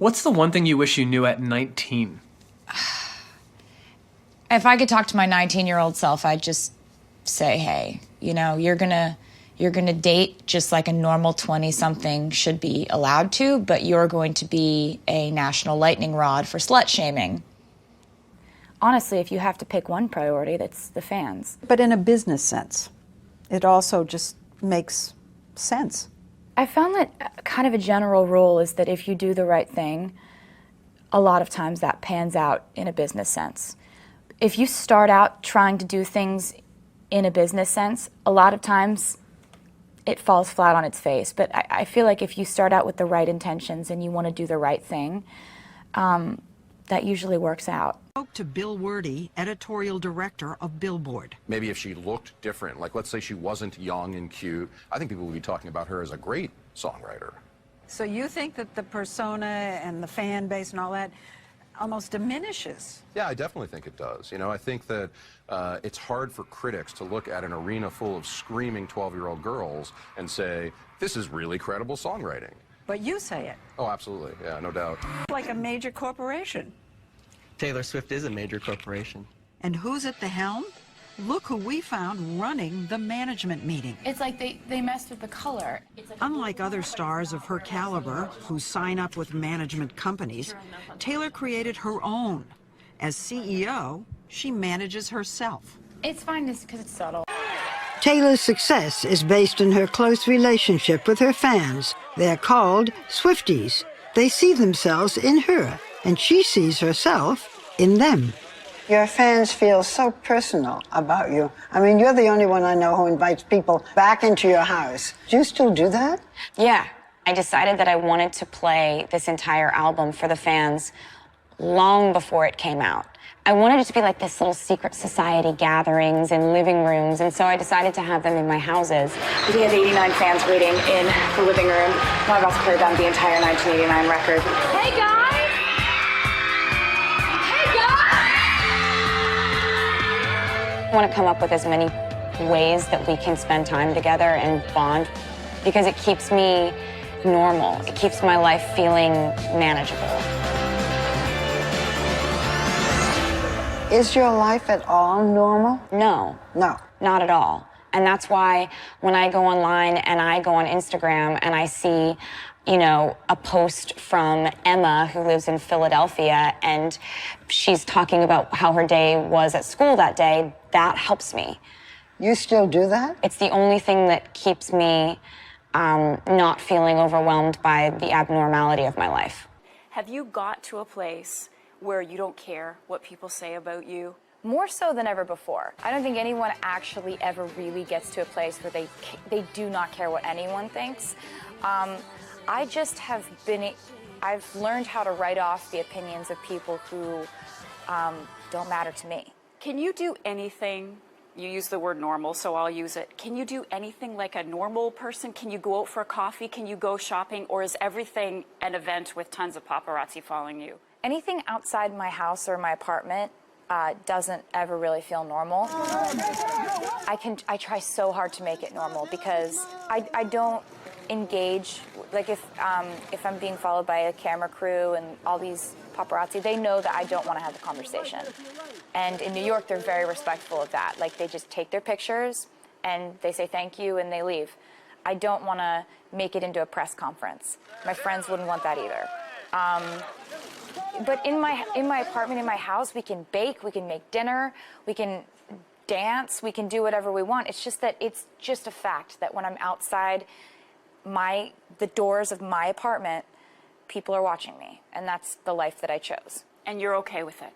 What's the one thing you wish you knew at 19? If I could talk to my 19-year-old self, I'd just say, hey, you know, you're gonna date just like a normal 20-something should be allowed to, but you're going to be a national lightning rod for slut shaming. Honestly, if you have to pick one priority, that's the fans. But in a business sense, it also just makes sense. I found that kind of a general rule is that if you do the right thing, a lot of times that pans out in a business sense. If you start out trying to do things in a business sense, a lot of times it falls flat on its face. But I feel like if you start out with the right intentions and you want to do the right thing, that usually works out. Spoke to Bill Werde, editorial director of Billboard. Maybe if she looked different, like let's say she wasn't young and cute, I think people would be talking about her as a great songwriter. So you think that the persona and the fan base and all that almost diminishes? Yeah, I definitely think it does. You know, I think that it's hard for critics to look at an arena full of screaming 12-year-old girls and say, this is really credible songwriting. But you say it. Oh, absolutely. Yeah, no doubt. Like a major corporation. Taylor Swift is a major corporation. And who's at the helm? Look who we found running the management meeting. It's like they messed with the color. Unlike other stars of her caliber who sign up with management companies, Taylor created her own. As CEO, she manages herself. It's fine because it's subtle. Taylor's success is based on her close relationship with her fans. They're called Swifties. They see themselves in her, and she sees herself in them. Your fans feel so personal about you. I mean, you're the only one I know who invites people back into your house. Do you still do that? Yeah. I decided that I wanted to play this entire album for the fans long before it came out. I wanted it to be like this little secret society gatherings in living rooms, and so I decided to have them in my houses. We had 89 fans waiting in the living room. I'm about to play them the entire 1989 record. Hey, guys! I want to come up with as many ways that we can spend time together and bond because it keeps me normal. It keeps my life feeling manageable. Is your life at all normal? No. No. Not at all. And that's why when I go online and I go on Instagram and I see, you know, a post from Emma who lives in Philadelphia and she's talking about how her day was at school that day, that helps me. You still do that? It's the only thing that keeps me not feeling overwhelmed by the abnormality of my life. Have you got to a place where you don't care what people say about you? More so than ever before. I don't think anyone actually ever really gets to a place where they do not care what anyone thinks. I just I've learned how to write off the opinions of people who don't matter to me. Can you do anything? You use the word normal, so I'll use it. Can you do anything like a normal person? Can you go out for a coffee? Can you go shopping? Or is everything an event with tons of paparazzi following you? Anything outside my house or my apartment doesn't ever really feel normal. I try so hard to make it normal because I don't engage, like if I'm being followed by a camera crew and all these paparazzi, they know that I don't want to have the conversation. And in New York, they're very respectful of that. Like they just take their pictures and they say thank you and they leave. I don't want to make it into a press conference. My friends wouldn't want that either. But in my apartment, in my house, we can bake, we can make dinner, we can dance, we can do whatever we want. It's just that it's just a fact that when I'm outside the doors of my apartment, people are watching me, and that's the life that I chose. And you're okay with it?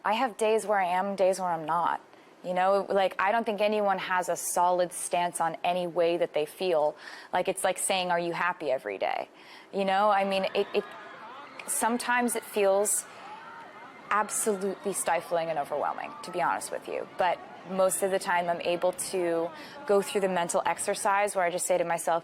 I have days where I am, days where I'm not. You know, like I don't think anyone has a solid stance on any way that they feel. Like it's like saying, are you happy every day? You know, I mean, sometimes it feels absolutely stifling and overwhelming, to be honest with you. But most of the time I'm able to go through the mental exercise where I just say to myself,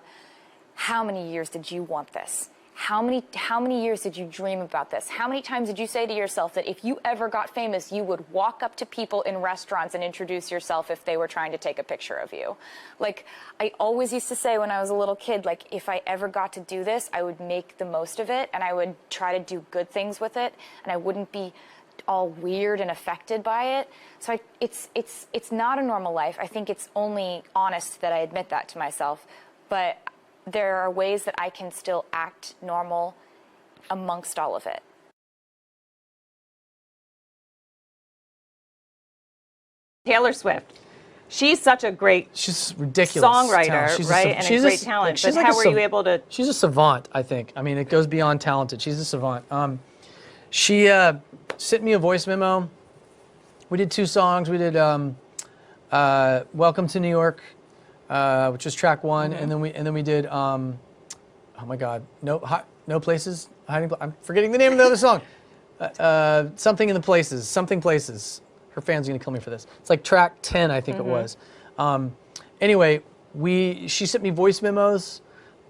how many years did you want this? how many years did you dream about this? How many times did you say to yourself that if you ever got famous, you would walk up to people in restaurants and introduce yourself if they were trying to take a picture of you? Like, I always used to say when I was a little kid, like, if I ever got to do this, I would make the most of it, and I would try to do good things with it, and I wouldn't be all weird and affected by it. So it's not a normal life. I think it's only honest that I admit that to myself. But there are ways that I can still act normal amongst all of it. Taylor Swift. She's such a great She's ridiculous songwriter, talent. right? And a great talent. But how were you able to... She's a savant, I think. I mean, it goes beyond talented. She's a savant. She sent me a voice memo. We did 2 songs. We did Welcome to New York, which was track 1, and then we did oh my God, no places. I'm forgetting the name of the other song. Something in the places. Something places. Her fans are gonna kill me for this. It's like track 10, I think it was. Anyway, she sent me voice memos,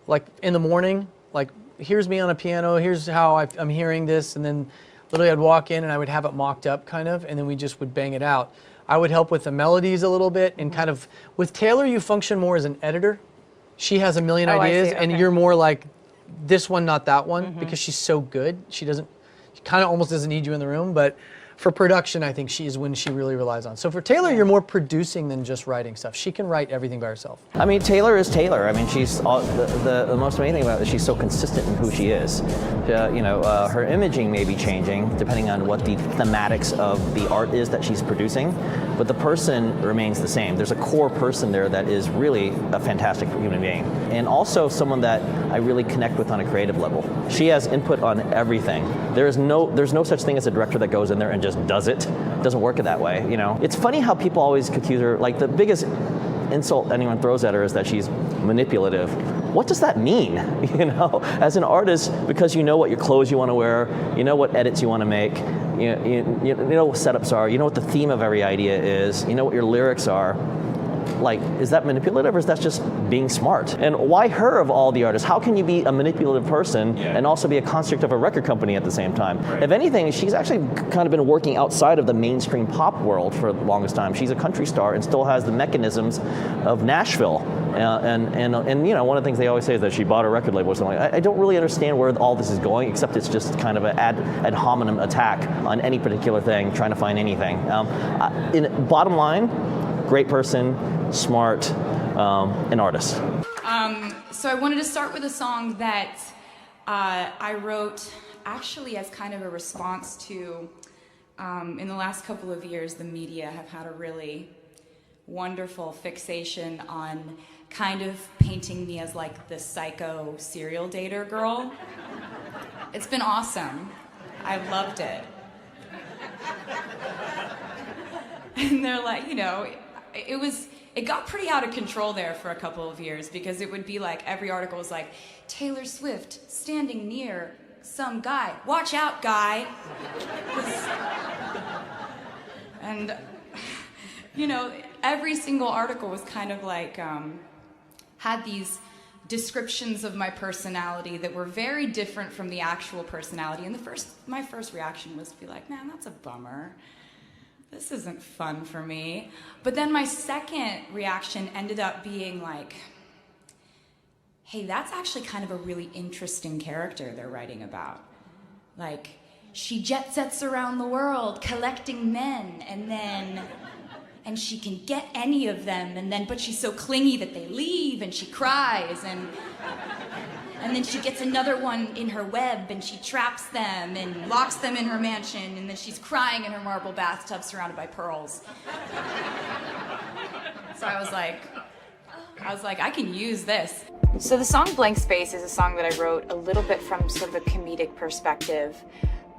like in the morning, like here's me on a piano. Here's how I'm hearing this, and then literally I'd walk in and I would have it mocked up kind of, and then we just would bang it out. I would help with the melodies a little bit, and kind of, with Taylor, you function more as an editor. She has a million ideas, and you're more like, this one, not that one, because she's so good. She kind of almost doesn't need you in the room, but for production, I think she is when she really relies on. So for Taylor, you're more producing than just writing stuff. She can write everything by herself. I mean, Taylor is Taylor. I mean, she's the most amazing thing about it is she's so consistent in who she is. Her imaging may be changing depending on what the thematics of the art is that she's producing, but the person remains the same. There's a core person there that is really a fantastic human being, and also someone that I really connect with on a creative level. She has input on everything. There's no such thing as a director that goes in there and just does it. It doesn't work that way, you know. It's funny how people always accuse her, like the biggest insult anyone throws at her is that she's manipulative. What does that mean? You know, as an artist, because you know what your clothes you want to wear, you know what edits you want to make, you know what setups are, you know what the theme of every idea is, you know what your lyrics are. Like, is that manipulative or is that just being smart? And why her of all the artists? How can you be a manipulative person and also be a construct of a record company at the same time? If anything, she's actually kind of been working outside of the mainstream pop world for the longest time. She's a country star and still has the mechanisms of Nashville. And you know, one of the things they always say is that she bought a record label or something. I don't really understand where all this is going, except it's just kind of an ad hominem attack on any particular thing, trying to find anything. Bottom line, great person, smart, an artist. So I wanted to start with a song that I wrote actually as kind of a response to, in the last couple of years, the media have had a really wonderful fixation on kind of painting me as like the psycho serial dater girl. It's been awesome. I loved it. And they're like, you know, it got pretty out of control there for a couple of years, because it would be like every article was like, Taylor Swift standing near some guy. Watch out, guy. And, you know, every single article was kind of like, had these descriptions of my personality that were very different from the actual personality. And my first reaction was to be like, man, that's a bummer. This isn't fun for me. But then my second reaction ended up being like, hey, that's actually kind of a really interesting character they're writing about. Like, she jet sets around the world collecting men, and she can get any of them, but she's so clingy that they leave, and she cries, and then she gets another one in her web, and she traps them and locks them in her mansion, and then she's crying in her marble bathtub surrounded by pearls. So I was like, I can use this. So the song Blank Space is a song that I wrote a little bit from sort of a comedic perspective.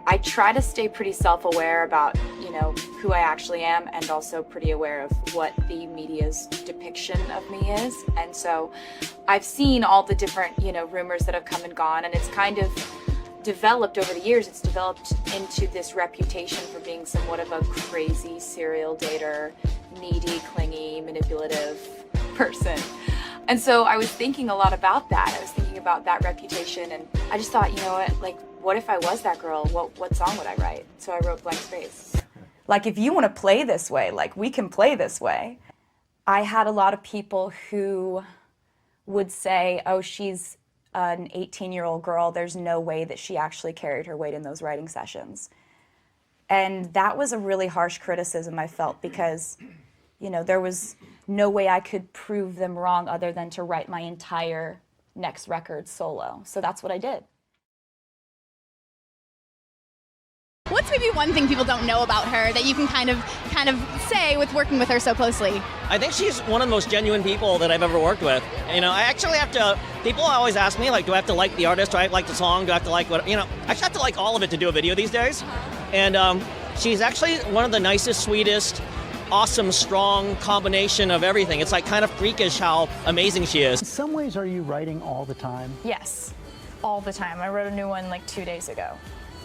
I try to stay pretty self-aware about, you know, who I actually am, and also pretty aware of what the media's depiction of me is. And so I've seen all the different, you know, rumors that have come and gone, and it's kind of developed over the years. It's developed into this reputation for being somewhat of a crazy serial dater, needy, clingy, manipulative person. And so I was thinking a lot about that. I was thinking about that reputation, and I just thought, you know what, like, what if I was that girl? What song would I write? So I wrote Blank Space. Like, if you want to play this way, like, we can play this way. I had a lot of people who would say, oh, she's an 18-year-old girl, there's no way that she actually carried her weight in those writing sessions. And that was a really harsh criticism, I felt, because, you know, there was no way I could prove them wrong other than to write my entire next record solo. So that's what I did. What's maybe one thing people don't know about her that you can kind of say with working with her so closely? I think she's one of the most genuine people that I've ever worked with. You know, I actually have to, people always ask me, like, do I have to like the artist, do I have to like the song, do I have to like what, you know, I just have to like all of it to do a video these days. And she's actually one of the nicest, sweetest, awesome, strong combination of everything. It's like kind of freakish how amazing she is. In some ways, are you writing all the time? Yes, all the time. I wrote a new one like 2 days ago.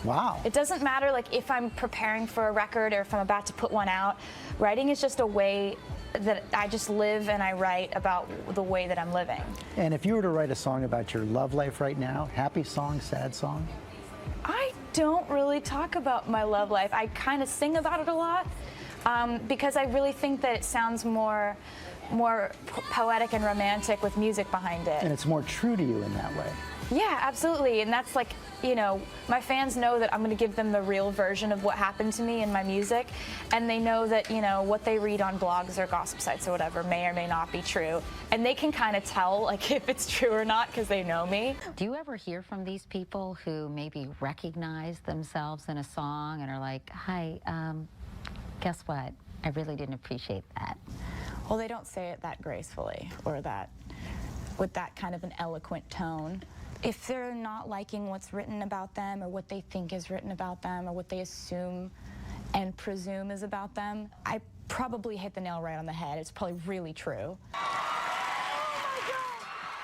Wow. It doesn't matter like if I'm preparing for a record or if I'm about to put one out. Writing is just a way that I just live and I write about the way that I'm living. And if you were to write a song about your love life right now, happy song, sad song? I don't really talk about my love life. I kind of sing about it a lot because I really think that it sounds more poetic and romantic with music behind it. And it's more true to you in that way. Yeah, absolutely. And that's like, you know, my fans know that I'm going to give them the real version of what happened to me in my music. And they know that, you know, what they read on blogs or gossip sites or whatever may or may not be true. And they can kind of tell, like, if it's true or not because they know me. Do you ever hear from these people who maybe recognize themselves in a song and are like, hi, guess what? I really didn't appreciate that. Well, they don't say it that gracefully or that with that kind of an eloquent tone. If they're not liking what's written about them or what they think is written about them or what they assume and presume is about them, I probably hit the nail right on the head. It's probably really true.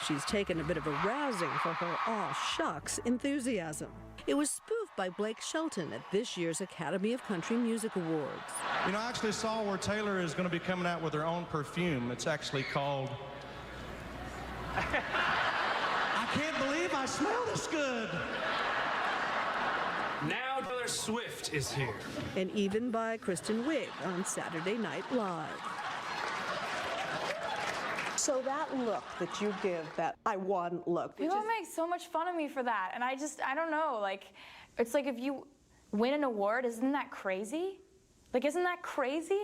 She's taken a bit of a rousing for her aw shucks enthusiasm. It was spoofed by Blake Shelton at this year's Academy of Country Music Awards. You know, I actually saw where Taylor is going to be coming out with her own perfume. It's actually called... I can't believe I smell this good. Now Taylor Swift is here. And even by Kristen Wiig on Saturday Night Live. So that look that you give, that I won look. People make so much fun of me for that. And I don't know, like, it's like if you win an award, isn't that crazy? Like, isn't that crazy?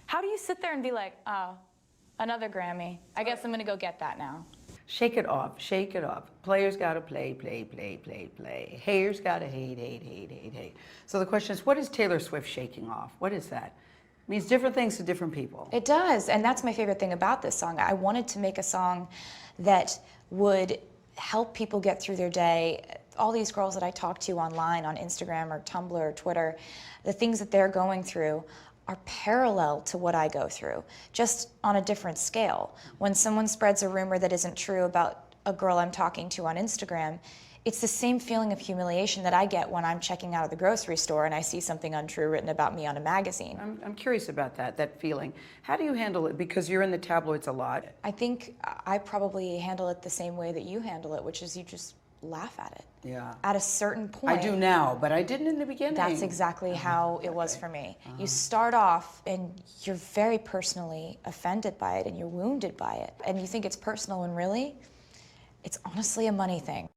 How do you sit there and be like, oh, another Grammy. I guess I'm gonna go get that now. Shake it off, shake it off. Players gotta play, play, play, play, play. Haters gotta hate, hate, hate, hate, hate. So the question is, what is Taylor Swift shaking off? What is that? It means different things to different people. It does, and that's my favorite thing about this song. I wanted to make a song that would help people get through their day. All these girls that I talk to online on Instagram or Tumblr or Twitter, the things that they're going through are parallel to what I go through, just on a different scale. When someone spreads a rumor that isn't true about a girl I'm talking to on Instagram, it's the same feeling of humiliation that I get when I'm checking out of the grocery store and I see something untrue written about me on a magazine. I'm curious about that feeling. How do you handle it? Because you're in the tabloids a lot. I think I probably handle it the same way that you handle it, which is you just laugh at it. Yeah. At a certain point. I do now, but I didn't in the beginning. That's exactly how it was for me. You start off and you're very personally offended by it and you're wounded by it. And you think it's personal when really, it's honestly a money thing.